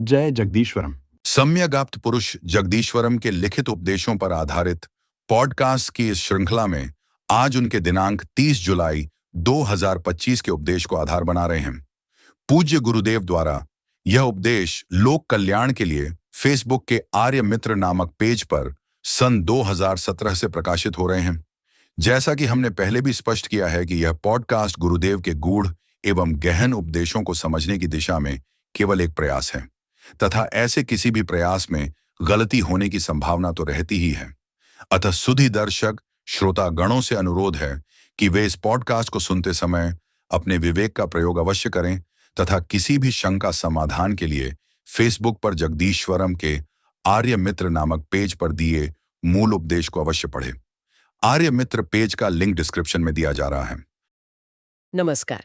जय जगदीश्वरम। सम्यगाप्त पुरुष जगदीश्वरम के लिखित उपदेशों पर आधारित पॉडकास्ट की इस श्रृंखला में आज उनके दिनांक 30 जुलाई 2025 के उपदेश को आधार बना रहे हैं। पूज्य गुरुदेव द्वारा यह उपदेश लोक कल्याण के लिए फेसबुक के आर्य मित्र नामक पेज पर सन 2017 से प्रकाशित हो रहे हैं। जैसा कि हमने पहले भी स्पष्ट किया है कि यह पॉडकास्ट गुरुदेव के गूढ़ एवं गहन उपदेशों को समझने की दिशा में केवल एक प्रयास है तथा ऐसे किसी भी प्रयास में गलती होने की संभावना तो रहती ही है। अतः सुधी दर्शक श्रोता गणों से अनुरोध है कि वे इस पॉडकास्ट को सुनते समय अपने विवेक का प्रयोग अवश्य करें तथा किसी भी शंका समाधान के लिए फेसबुक पर जगदीश्वरम के आर्य मित्र नामक पेज पर दिए मूल उपदेश को अवश्य पढ़ें। आर्य मित्र पेज का लिंक डिस्क्रिप्शन में दिया जा रहा है। नमस्कार।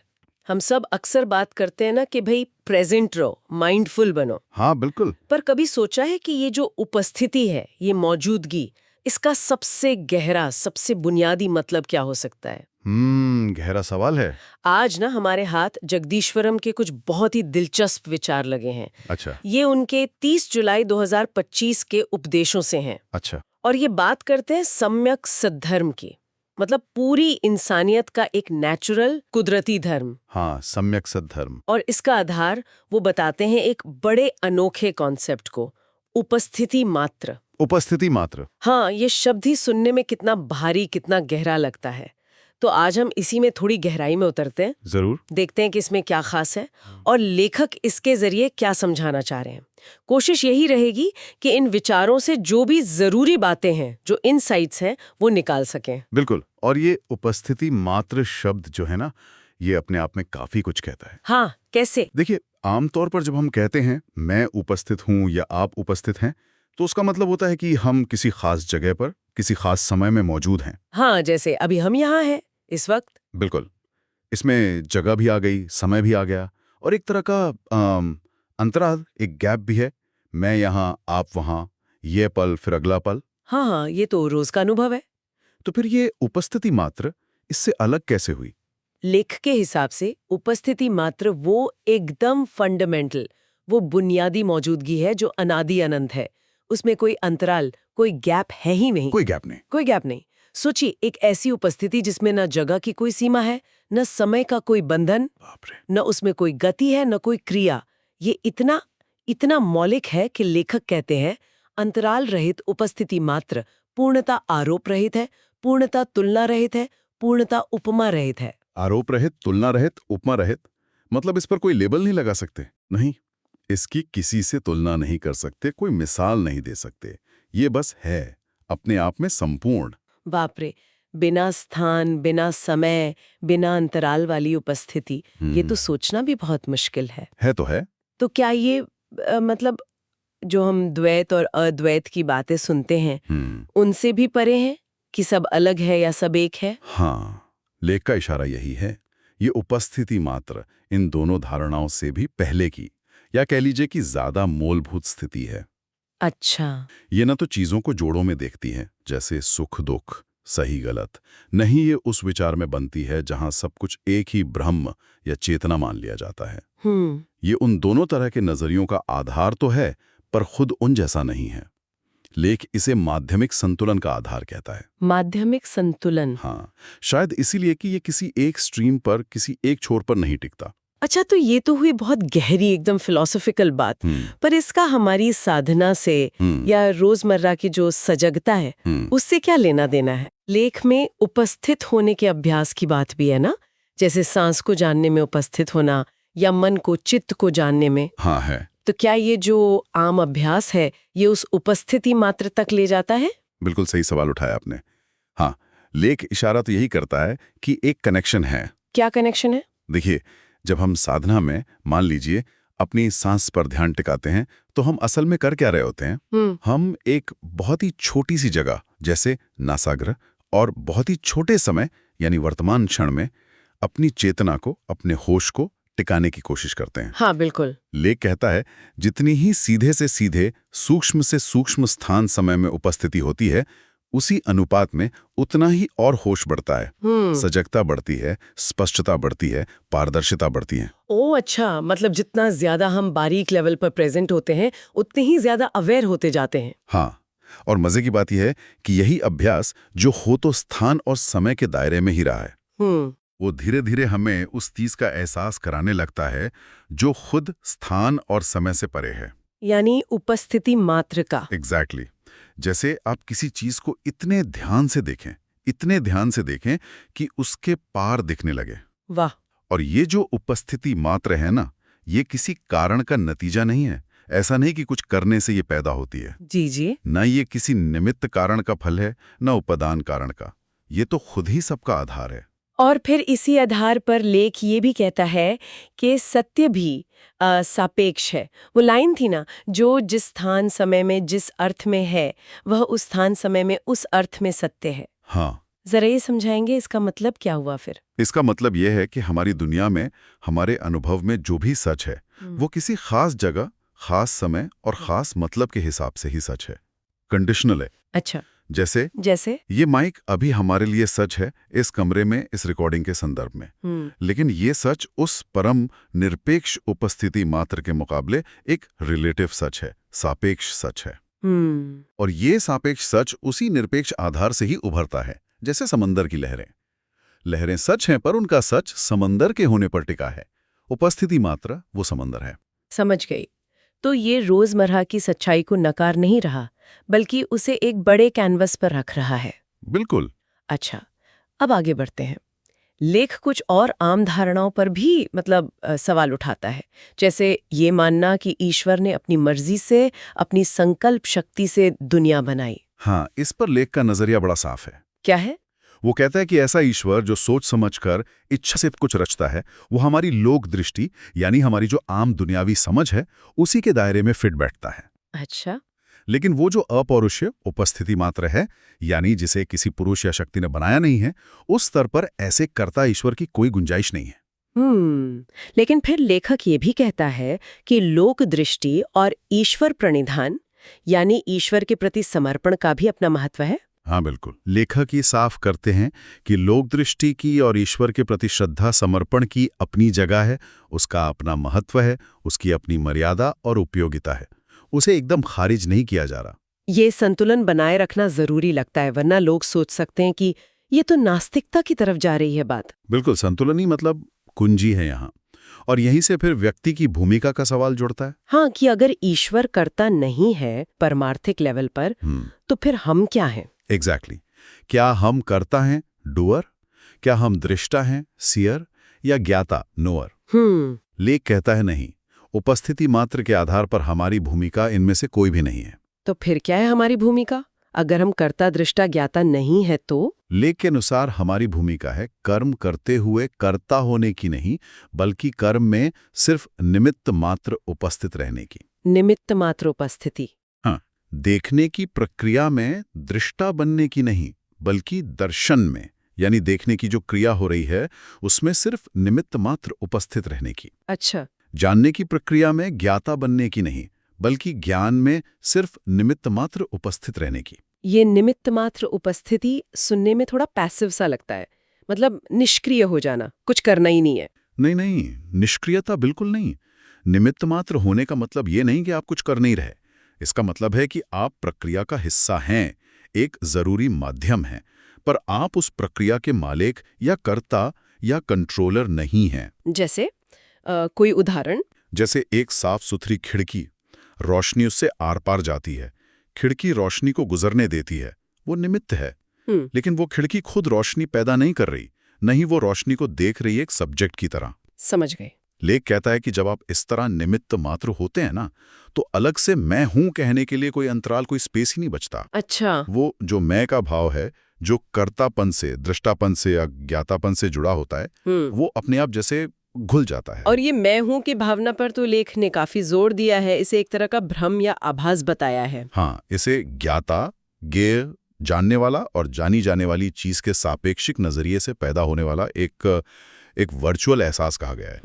हम सब अक्सर बात करते हैं ना कि भाई प्रेजेंट रहो, माइंडफुल बनो। हाँ बिल्कुल। पर कभी सोचा है कि ये जो उपस्थिति है, ये मौजूदगी, इसका सबसे गहरा, सबसे बुनियादी मतलब क्या हो सकता है? गहरा सवाल है। आज ना हमारे हाथ जगदीश्वरम के कुछ बहुत ही दिलचस्प विचार लगे हैं। अच्छा। ये उनके 30 जुलाई 2025 के उपदेशों से हैं। अच्छा। और ये बात करते हैं सम्यक सद्धर्म की, मतलब पूरी इंसानियत का एक नेचुरल कुदरती धर्म। हाँ, सम्यक सद्धर्म। और इसका आधार वो बताते हैं एक बड़े अनोखे कॉन्सेप्ट को, उपस्थिति मात्र। उपस्थिति मात्र। हाँ, ये शब्द ही सुनने में कितना भारी, कितना गहरा लगता है। तो आज हम इसी में थोड़ी गहराई में उतरते हैं। जरूर। देखते हैं कि इसमें क्या खास है और लेखक इसके जरिए क्या समझाना चाह रहे हैं। कोशिश यही रहेगी कि इन विचारों से जो भी जरूरी बातें हैं, जो इनसाइट्स हैं, वो निकाल सकें। बिल्कुल। और ये उपस्थिति मात्र शब्द जो है ना, ये अपने आप में काफी कुछ कहता है। हाँ, कैसे? देखिए, आमतौर पर जब हम कहते हैं मैं उपस्थित हूँ या आप उपस्थित हैं, तो उसका मतलब होता है कि हम किसी खास जगह पर किसी खास समय में मौजूद हैं। हाँ, जैसे अभी हम यहाँ हैं इस वक्त। बिल्कुल। इसमें जगह भी आ गई, समय भी आ गया और एक तरह का अंतराल, एक गैप भी है। मैं यहाँ, आप वहाँ, ये पल फिर अगला पल। हाँ, ये तो रोज का अनुभव है। तो फिर ये उपस्थिति मात्र इससे अलग कैसे हुई? लेख के हिसाब से उपस्थिति मात्र वो एकदम फंडामेंटल, वो बुनियादी मौजूदगी है जो अनादि अनंत है। उसमें कोई अंतराल, कोई गैप है ही नहीं। कोई गैप नहीं। कोई गैप नहीं। सोचिए, एक ऐसी उपस्थिति जिसमें न जगह की कोई सीमा है, न समय का कोई बंधन, न उसमें कोई गति है, न कोई क्रिया। ये इतना मौलिक है कि लेखक कहते हैं अंतराल रहित उपस्थिति मात्र पूर्णता आरोप रहित है, पूर्णता तुलना रहित है, पूर्णता उपमा रहित है। आरोप रहित, तुलना रहित, उपमा रहित, मतलब इस पर कोई लेबल नहीं लगा सकते? नहीं, इसकी किसी से तुलना नहीं कर सकते, कोई मिसाल नहीं दे सकते। ये बस है, अपने आप में संपूर्ण। बाप रे, बिना स्थान, बिना समय, बिना अंतराल वाली उपस्थिति, ये तो सोचना भी बहुत मुश्किल है। है तो है। तो क्या ये मतलब जो हम द्वैत और अद्वैत की बातें सुनते हैं, उनसे भी परे हैं कि सब अलग है या सब एक है? हाँ, लेख का इशारा यही है। ये उपस्थिति मात्र इन दोनों धारणाओं से भी पहले की, या कह लीजिए कि ज्यादा मूलभूत स्थिति है। अच्छा। ये न तो चीजों को जोड़ों में देखती है, जैसे सुख दुख, सही गलत, नहीं, ये उस विचार में बनती है जहां सब कुछ एक ही ब्रह्म या चेतना मान लिया जाता है। ये उन दोनों तरह के नजरियों का आधार तो है, पर खुद उन जैसा नहीं है। लेख इसे माध्यमिक संतुलन का आधार कहता है। माध्यमिक संतुलन। हाँ, शायद इसीलिए कि ये किसी एक स्ट्रीम पर, किसी एक छोर पर नहीं टिकता। अच्छा, तो ये तो हुई बहुत गहरी, एकदम फिलॉसफिकल बात, पर इसका हमारी साधना से या रोजमर्रा की जो सजगता है, उससे क्या लेना देना है? लेख में उपस्थित होने के अभ्यास की बात भी है ना, जैसे सांस को जानने में उपस्थित होना या मन को, चित्त को जानने में। हाँ है। तो क्या ये जो आम अभ्यास है, ये उस उपस्थिति मात्र तक ले जाता है? बिल्कुल सही सवाल उठाया आपने। हाँ, लेख इशारा तो यही करता है कि एक कनेक्शन है। क्या कनेक्शन है? देखिए, जब हम साधना में, मान लीजिए, अपनी सांस पर ध्यान टिकाते हैं, तो हम असल में कर क्या रहे होते हैं? हम एक बहुत ही छोटी सी जगह, जैसे नासाग्र, और बहुत ही छोटे समय यानी वर्तमान क्षण में अपनी चेतना को, अपने होश को टिकाने की कोशिश करते हैं। हाँ बिल्कुल। लेख कहता है जितनी ही सीधे से सीधे, सूक्ष्म से सूक्ष्म स्थान समय में उपस्थिति होती है, उसी अनुपात में उतना ही और होश बढ़ता है, सजगता बढ़ती है, स्पष्टता बढ़ती है, पारदर्शिता बढ़ती है। ओ अच्छा, मतलब जितना ज्यादा हम बारीक लेवल पर प्रेजेंट होते हैं उतने ही ज्यादा अवेयर होते जाते हैं। हाँ, और मजे की बात यह है कि यही अभ्यास जो हो तो स्थान और समय के दायरे में ही रहा है, वो धीरे धीरे हमें उस चीज का एहसास कराने लगता है जो खुद स्थान और समय से परे है, यानी उपस्थिति मात्र का। एग्जैक्टली। जैसे आप किसी चीज को इतने ध्यान से देखें कि उसके पार दिखने लगे। वाह। और ये जो उपस्थिति मात्र है ना, ये किसी कारण का नतीजा नहीं है। ऐसा नहीं कि कुछ करने से ये पैदा होती है। जी जी। न ये किसी निमित्त कारण का फल है, न उपादान कारण का। ये तो खुद ही सबका आधार है। और फिर इसी आधार पर लेख ये भी कहता है कि सत्य भी सापेक्ष है। वो लाइन थी ना, जो जिस स्थान समय में जिस अर्थ में है वह उस स्थान समय में उस अर्थ में सत्य है। हाँ, जरा ये समझाएंगे इसका मतलब क्या हुआ फिर? इसका मतलब यह है कि हमारी दुनिया में, हमारे अनुभव में जो भी सच है वो किसी खास जगह, खास समय और खास मतलब के हिसाब से ही सच है, कंडीशनल है। अच्छा, जैसे ये माइक अभी हमारे लिए सच है इस कमरे में, इस रिकॉर्डिंग के संदर्भ में, लेकिन ये सच उस परम निरपेक्ष उपस्थिति मात्र के मुकाबले एक रिलेटिव सच है, सापेक्ष सच है। और ये सापेक्ष सच उसी निरपेक्ष आधार से ही उभरता है। जैसे समंदर की लहरें सच हैं, पर उनका सच समंदर के होने पर टिका है। उपस्थिति मात्र वो समंदर है। समझ गई। तो ये रोजमर्रा की सच्चाई को नकार नहीं रहा, बल्कि उसे एक बड़े कैनवस पर रख रहा है। बिल्कुल। अच्छा, अब आगे बढ़ते हैं। लेख कुछ और आम धारणाओं पर भी सवाल उठाता है, जैसे ये मानना कि ईश्वर ने अपनी मर्जी से, अपनी संकल्प शक्ति से दुनिया बनाई। हाँ, इस पर लेख का नजरिया बड़ा साफ है। क्या है? वो कहता है कि ऐसा ईश्वर जो सोच समझकर इच्छा से कुछ रचता है, वो हमारी लोक दृष्टि यानी हमारी जो आम दुनियावी समझ है उसी के दायरे में फिट बैठता है। अच्छा। लेकिन वो जो अपौरुषीय उपस्थिति मात्र है, यानी जिसे किसी पुरुष या शक्ति ने बनाया नहीं है, उस स्तर पर ऐसे कर्ता ईश्वर की कोई गुंजाइश नहीं है। लेकिन फिर लेखक ये भी कहता है कि लोक दृष्टि और ईश्वर प्रणिधान यानी ईश्वर के प्रति समर्पण का भी अपना महत्व है। हाँ बिल्कुल, लेखक ये साफ करते हैं कि लोक दृष्टि की और ईश्वर के प्रति श्रद्धा समर्पण की अपनी जगह है, उसका अपना महत्व है, उसकी अपनी मर्यादा और उपयोगिता है। उसे एकदम खारिज नहीं किया जा रहा। ये संतुलन बनाए रखना जरूरी लगता है, वरना लोग सोच सकते हैं कि ये तो नास्तिकता की तरफ जा रही है बात। बिल्कुल, संतुलन ही मतलब कुंजी है यहाँ। और यहीं से फिर व्यक्ति की भूमिका का सवाल जुड़ता है। हाँ, कि अगर ईश्वर कर्ता नहीं है परमार्थिक लेवल पर, तो फिर हम क्या हैं? एग्जैक्टली। क्या हम कर्ता हैं, डूअर? क्या हम दृष्टा हैं, सीयर? या ज्ञाता, नोअर? लेख कहता है नहीं, उपस्थिति मात्र के आधार पर हमारी भूमिका इनमें से कोई भी नहीं है। तो फिर क्या है हमारी भूमिका? अगर हम कर्ता दृष्टा ज्ञाता नहीं है तो? लेख के अनुसार हमारी भूमिका है कर्म करते हुए कर्ता होने की नहीं, बल्कि कर्म में सिर्फ निमित्त मात्र उपस्थित रहने की। निमित्त मात्र उपस्थिति। हाँ, देखने की प्रक्रिया में दृष्टा बनने की नहीं, बल्कि दर्शन में, यानी देखने की जो क्रिया हो रही है उसमें सिर्फ निमित्त मात्र उपस्थित रहने की। अच्छा। जानने की प्रक्रिया में ज्ञाता बनने की नहीं, बल्कि ज्ञान में सिर्फ निमित्त मात्र उपस्थित रहने की। ये निमित्त मात्र उपस्थिति सुनने में थोड़ा पैसिव सा लगता है, मतलब निष्क्रिय हो जाना, कुछ करना ही नहीं है। नहीं, निष्क्रियता बिल्कुल नहीं। निमित्त मात्र होने का मतलब ये नहीं कि आप कुछ कर नहीं रहे। इसका मतलब है कि आप प्रक्रिया का हिस्सा हैं, एक जरूरी माध्यम हैं, पर आप उस प्रक्रिया के मालिक या कर्ता या कंट्रोलर नहीं हैं। जैसे कोई उदाहरण? जैसे एक साफ सुथरी खिड़की, रोशनी उससे आर पार जाती है, खिड़की रोशनी को गुजरने देती है, वो निमित्त है। लेकिन वो खिड़की खुद रोशनी पैदा नहीं कर रही, नहीं वो रोशनी को देख रही है एक सब्जेक्ट की तरह। समझ गए। लेख कहता है कि जब आप इस तरह निमित्त मात्र होते हैं ना, तो अलग से मैं हूं कहने के लिए कोई अंतराल, कोई स्पेस ही नहीं बचता। अच्छा। वो जो मैं का भाव है, जो कर्तापन से, दृष्टापन से या ज्ञातापन से जुड़ा होता है, वो अपने आप जैसे घुल जाता है। और ये मैं हूं की भावना पर तो लेख ने काफी जोर दिया है, इसे एक तरह का भ्रम या आभास बताया है। हाँ, इसे ज्ञाता, ज्ञेय, जानने वाला और जानी जाने वाली चीज के सापेक्षिक नजरिए से पैदा होने वाला एक वर्चुअल एहसास कहा गया है।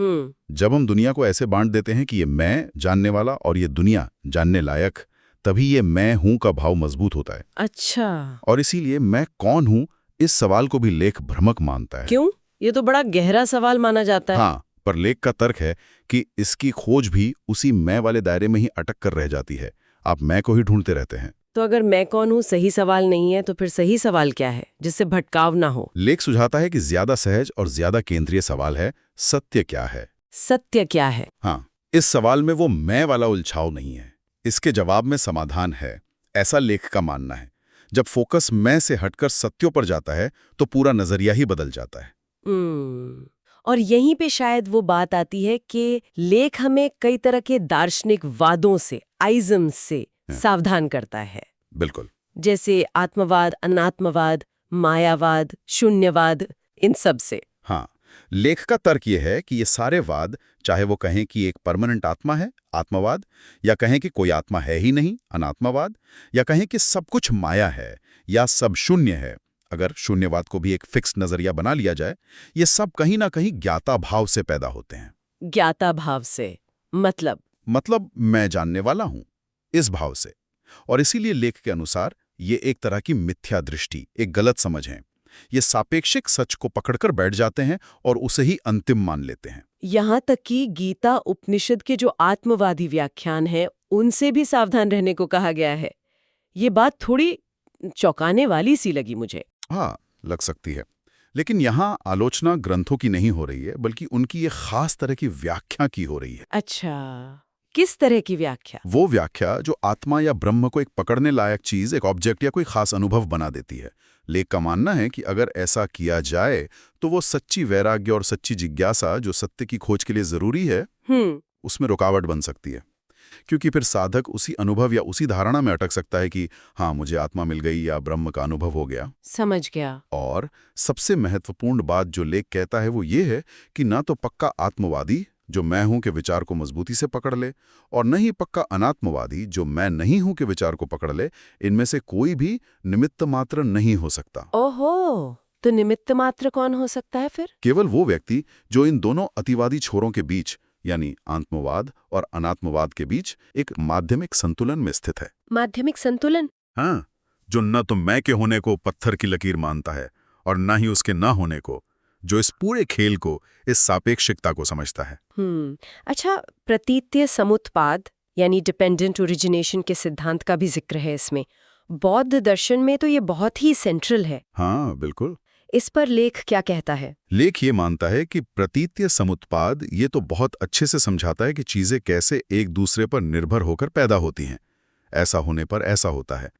जब हम दुनिया को ऐसे बांट देते हैं कि ये मैं जानने वाला और ये दुनिया जानने लायक, तभी ये मैं हूं का भाव मजबूत होता है। अच्छा, और इसीलिए मैं कौन हूं इस सवाल को भी लेख भ्रमक मानता है। क्यों? ये तो बड़ा गहरा सवाल माना जाता है। हाँ, पर लेख का तर्क है कि इसकी खोज भी उसी मैं वाले दायरे में ही अटक कर रह जाती है। आप मैं को ही ढूंढते रहते हैं। तो अगर मैं कौन हूँ सही सवाल नहीं है, तो फिर सही सवाल क्या है जिससे भटकाव ना हो? लेख सुझाता है कि ज्यादा सहज और ज्यादा केंद्रीय सवाल है, सत्य क्या है। सत्य क्या है? हाँ, इस सवाल में वो मैं वाला उलझाव नहीं है, इसके जवाब में समाधान है, ऐसा लेख का मानना है। जब फोकस मैं से हटकर सत्यों पर जाता है तो पूरा नजरिया ही बदल जाता है। और यहीं पे शायद वो बात आती है कि लेख हमें कई तरह के दार्शनिक वादों से, आइज़म्स से सावधान करता है। बिल्कुल। जैसे आत्मवाद, अनात्मवाद, मायावाद, शून्यवाद, इन सब से। हाँ, लेख का तर्क ये है कि ये सारे वाद, चाहे वो कहें कि एक परमानेंट आत्मा है, आत्मवाद, या कहें कि कोई आत्मा है ही नहीं, अनात्मवाद, या कहें कि सब कुछ माया है या सब शून्य है, अगर शून्यवाद को भी एक फिक्स नजरिया बना लिया जाए, ये सब कहीं ना कहीं ज्ञाता भाव से पैदा होते हैं। ज्ञाता भाव से मतलब मैं जानने वाला हूं, इस भाव से। और इसीलिए लेख के अनुसार ये एक तरह की मिथ्या दृष्टि, एक गलत समझ है। ये सापेक्षिक सच को पकड़कर बैठ जाते हैं और उसे ही अंतिम मान लेते हैं। यहाँ तक कि गीता उपनिषद के जो आत्मवादी व्याख्यान हैं, उनसे भी सावधान रहने को कहा गया है। ये बात थोड़ी चौंकाने वाली सी लगी मुझे। हाँ, लग सकती है। लेकिन यहाँ आलोचना ग्रंथों की नहीं हो रही है, बल्कि उनकी एक खास तरह की व्याख्या की हो रही है। अच्छा, किस तरह की व्याख्या? वो व्याख्या जो आत्मा या ब्रह्म को एक पकड़ने लायक चीज, एक ऑब्जेक्ट या कोई खास अनुभव बना देती है। लेख का मानना है कि अगर ऐसा किया जाए तो वो सच्ची वैराग्य और सच्ची जिज्ञासा जो सत्य की खोज के लिए जरूरी है, उसमें रुकावट बन सकती है। क्योंकि फिर साधक उसी अनुभव या उसी धारणा में अटक सकता है कि हाँ, मुझे आत्मा मिल गई या ब्रह्म का अनुभव हो गया। समझ गया। और सबसे महत्वपूर्ण बात जो लेख कहता है वो ये है कि ना तो पक्का आत्मवादी जो मैं हूं के विचार को मजबूती से पकड़ ले, और न ही पक्का अनात्मवादी जो मैं नहीं हूं के विचार को पकड़ ले। इनमें से कोई भी निमित्त मात्र नहीं हो सकता। ओहो, तो निमित्त मात्र कौन हो सकता है फिर? केवल वो व्यक्ति जो इन दोनों अतिवादी छोरों के बीच, यानी आत्मवाद और अनात्मवाद के बीच एक माध्यमिक संतुलन में स्थित है। माध्यमिक संतुलन? हाँ, जो न तो मैं के होने को पत्थर की लकीर मानता है और न ही उसके ना होने को, जो इस पूरे खेल को, इस सापेक्षिकता को समझता है। अच्छा, प्रतीत्य समुत्पाद यानी डिपेंडेंट ओरिजिनेशन के सिद्धांत का भी जिक्र है इसमें। बौद्ध दर्शन में तो ये बहुत ही सेंट्रल है। हाँ, बिल्कुल। इस पर लेख क्या कहता है? लेख ये मानता है कि प्रतीत्य समुत्पाद ये तो बहुत अच्छे से समझाता है कि चीजें कैसे एक दूसरे पर निर्भर होकर पैदा होती हैं। ऐसा होने पर ऐसा होता है,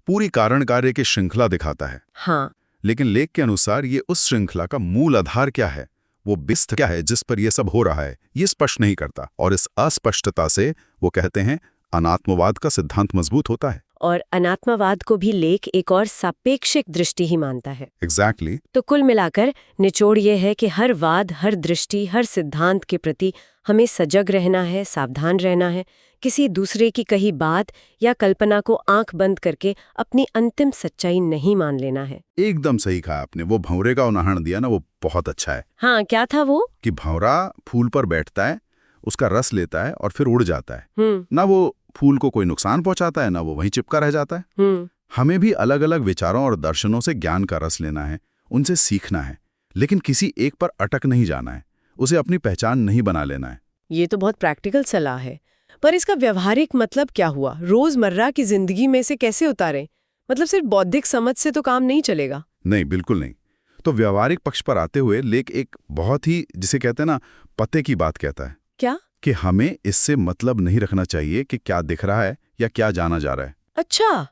पूरी कारण कार्य की श्रृंखला दिखाता है। हाँ, लेकिन लेख के अनुसार ये उस श्रृंखला का मूल आधार क्या है, वो बिस्त क्या है जिस पर यह सब हो रहा है, ये स्पष्ट नहीं करता। और इस अस्पष्टता से वो कहते हैं अनात्मवाद का सिद्धांत मजबूत होता है। और अनात्मवाद को भी लेख एक और सापेक्षिक दृष्टि ही मानता है। एग्जैक्टली। तो कुल मिलाकर निचोड़ ये है कि हर वाद, हर दृष्टि, हर सिद्धांत के प्रति हमें सजग रहना है, सावधान रहना है। किसी दूसरे की कही बात या कल्पना को आंख बंद करके अपनी अंतिम सच्चाई नहीं मान लेना है। एकदम सही कहा आपने। वो भंवरे का उदाहरण दिया ना, वो बहुत अच्छा है। हाँ, क्या था वो? कि भंवरा फूल पर बैठता है, उसका रस लेता है और फिर उड़ जाता है। ना वो फूल को कोई नुकसान पहुंचाता है, ना वो वहीं चिपका रह जाता है। हमें भी अलग अलग विचारों और दर्शनों से ज्ञान का रस लेना है, उनसे सीखना है, लेकिन किसी एक पर अटक नहीं जाना है, उसे अपनी पहचान नहीं बना लेना है। ये तो बहुत प्रैक्टिकल सलाह है, पर इसका व्यवहारिक मतलब क्या हुआ? रोजमर्रा की जिंदगी में से कैसे उतारें? मतलब सिर्फ बौद्धिक समझ से तो काम नहीं चलेगा। नहीं, बिल्कुल नहीं। तो व्यवहारिक पक्ष पर आते हुए लेख एक बहुत ही, जिसे कहते हैं ना, पते की बात कहता है। क्या? कि हमें इससे मतलब नहीं रखना चाहिए कि क्या दिख रहा है या क्या जाना जा रहा है। अच्छा,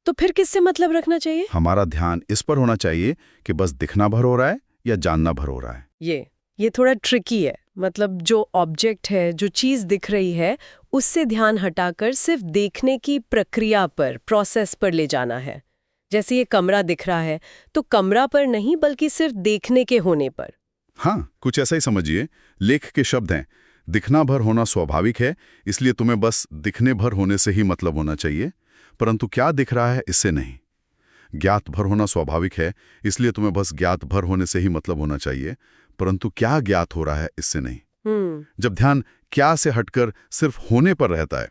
तो फिर किससे मतलब रखना चाहिए? हमारा ध्यान इस पर होना चाहिए कि बस दिखना भर हो रहा है या जानना भर हो रहा है। ये थोड़ा ट्रिकी है। मतलब जो ऑब्जेक्ट है, जो चीज दिख रही है, उससे ध्यान हटाकर सिर्फ देखने की प्रक्रिया पर, प्रोसेस पर ले जाना है। जैसे ये कमरा दिख रहा है तो कमरा पर नहीं, बल्कि सिर्फ देखने के होने पर। हाँ, कुछ ऐसा ही समझिए। लेख के शब्द हैं, दिखना भर होना स्वाभाविक है, इसलिए तुम्हें बस दिखने भर होने से ही मतलब होना चाहिए, परंतु क्या दिख रहा है इससे नहीं। ज्ञात भर होना स्वाभाविक है, इसलिए तुम्हें बस ज्ञात भर होने से ही मतलब होना चाहिए, परंतु क्या ज्ञात हो रहा है इससे नहीं। जब ध्यान क्या से हटकर सिर्फ होने पर रहता है,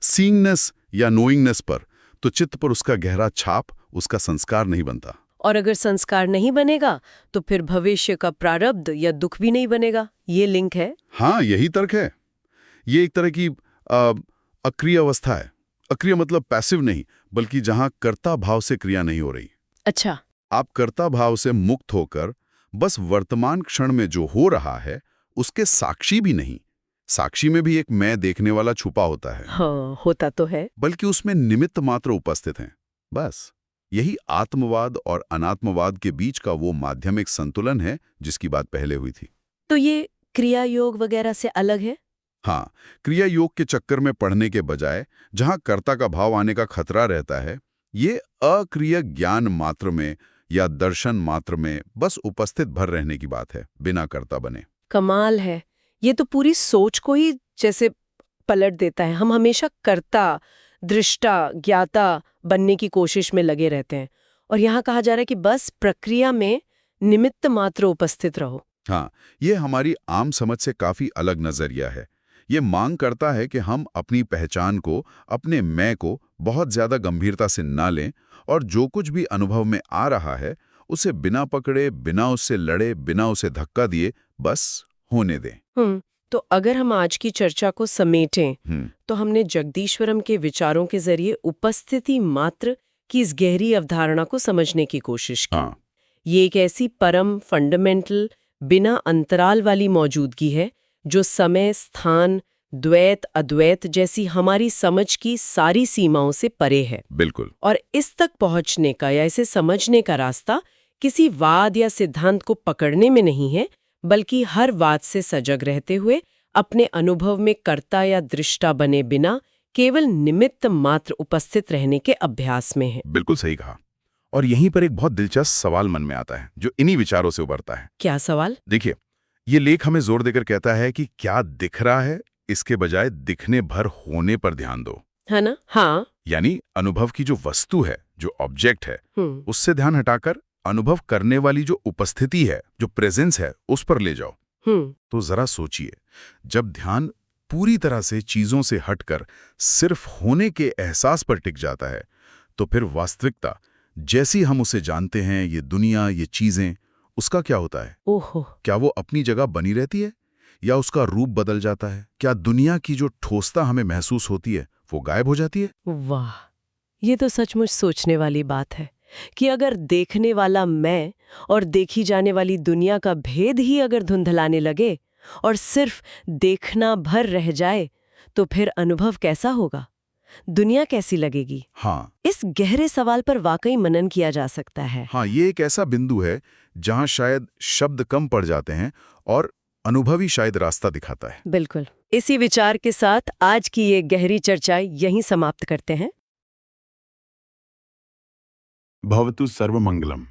सीइंगनेस या नोइंगनेस पर, तो चित्त पर उसका गहरा छाप, उसका संस्कार नहीं बनता। और अगर संस्कार नहीं बनेगा तो फिर भविष्य का प्रारब्ध या दुख भी नहीं बनेगा। ये लिंक है। हाँ, यही तर्क है। ये एक तरह की अक्रिय अवस्था है। अक्रिय मतलब पैसिव नहीं, बल्कि जहां कर्ता भाव से क्रिया नहीं हो रही। अच्छा। आप कर्ता भाव से मुक्त होकर बस वर्तमान क्षण में जो हो रहा है उसके साक्षी भी नहीं। साक्षी में भी एक मैं देखने वाला छुपा होता है। हाँ, होता तो है। बल्कि उसमें निमित्त मात्र उपस्थित हैं। बस यही आत्मवाद और अनात्मवाद के बीच का वो माध्यमिक संतुलन है जिसकी बात पहले हुई थी। तो ये क्रिया योग वगैरह से अलग है? हाँ, क्रिया योग के चक्कर में पढ़ने के बजाय जहां कर्ता का भाव आने का खतरा रहता है, ये अक्रिय ज्ञान मात्र में या दर्शन मात्र में बस उपस्थित भर रहने की बात है, बिना कर्ता बने। कमाल है। ये तो पूरी सोच को ही जैसे पलट देता है। हम हमेशा कर्ता, दृष्टा, ज्ञाता बनने की कोशिश में लगे रहते हैं, और यहाँ कहा जा रहा है कि बस प्रक्रिया में निमित्त मात्र उपस्थित रहो। हाँ, ये हमारी आम समझ से काफी अलग नजरिया है। ये मांग करता है कि हम अपनी पहचान को, अपने मैं को बहुत ज्यादा गंभीरता से ना लें और जो कुछ भी अनुभव में आ रहा है उसे बिना पकड़े, बिना उससे लड़े, बिना उसे धक्का दिए बस होने दें। तो अगर हम आज की चर्चा को समेटें तो हमने जगदीश्वरम के विचारों के जरिए उपस्थिति मात्र की इस गहरी अवधारणा को समझने की कोशिश की। हाँ। ये एक ऐसी परम फंडामेंटल, बिना अंतराल वाली मौजूदगी है जो समय, स्थान, द्वैत, अद्वैत जैसी हमारी समझ की सारी सीमाओं से परे है। बिल्कुल। और इस तक पहुंचने का या इसे समझने का रास्ता किसी वाद या सिद्धांत को पकड़ने में नहीं है, बल्कि हर वाद से सजग रहते हुए अपने अनुभव में कर्ता या दृष्टा बने बिना केवल निमित्त मात्र उपस्थित रहने के अभ्यास में है। बिल्कुल सही कहा। और यहीं पर एक बहुत दिलचस्प सवाल मन में आता है जो इन्हीं विचारों से उभरता है। क्या सवाल? देखिए, ये लेख हमें जोर देकर कहता है कि क्या दिख रहा है, इसके बजाय दिखने भर होने पर ध्यान दो, है ना? हाँ। यानी अनुभव की जो वस्तु है, जो ऑब्जेक्ट है, उससे ध्यान हटाकर अनुभव करने वाली जो उपस्थिति है, जो प्रेजेंस है, उस पर ले जाओ। तो जरा सोचिए, जब ध्यान पूरी तरह से चीजों से हटकर सिर्फ होने के एहसास पर टिक जाता है, तो फिर वास्तविकता जैसी हम उसे जानते हैं, ये दुनिया, ये चीजें, उसका क्या होता है? ओहो। क्या वो अपनी जगह बनी रहती है या उसका रूप बदल जाता है? क्या दुनिया की जो ठोसता हमें महसूस होती है वो गायब हो जाती है? वाह, ये तो सचमुच सोचने वाली बात है कि अगर देखने वाला मैं और देखी जाने वाली दुनिया का भेद ही अगर धुंधलाने लगे और सिर्फ देखना भर रह जाए, तो फिर अनुभव कैसा होगा? दुनिया कैसी लगेगी? हाँ। इस गहरे सवाल पर वाकई मनन किया जा सकता है। हाँ, ये एक ऐसा बिंदु है जहां शायद शब्द कम पड़ जाते हैं और अनुभव ही शायद रास्ता दिखाता है। बिल्कुल। इसी विचार के साथ आज की ये गहरी चर्चा यहीं समाप्त करते हैं। भवतु सर्वमंगलम।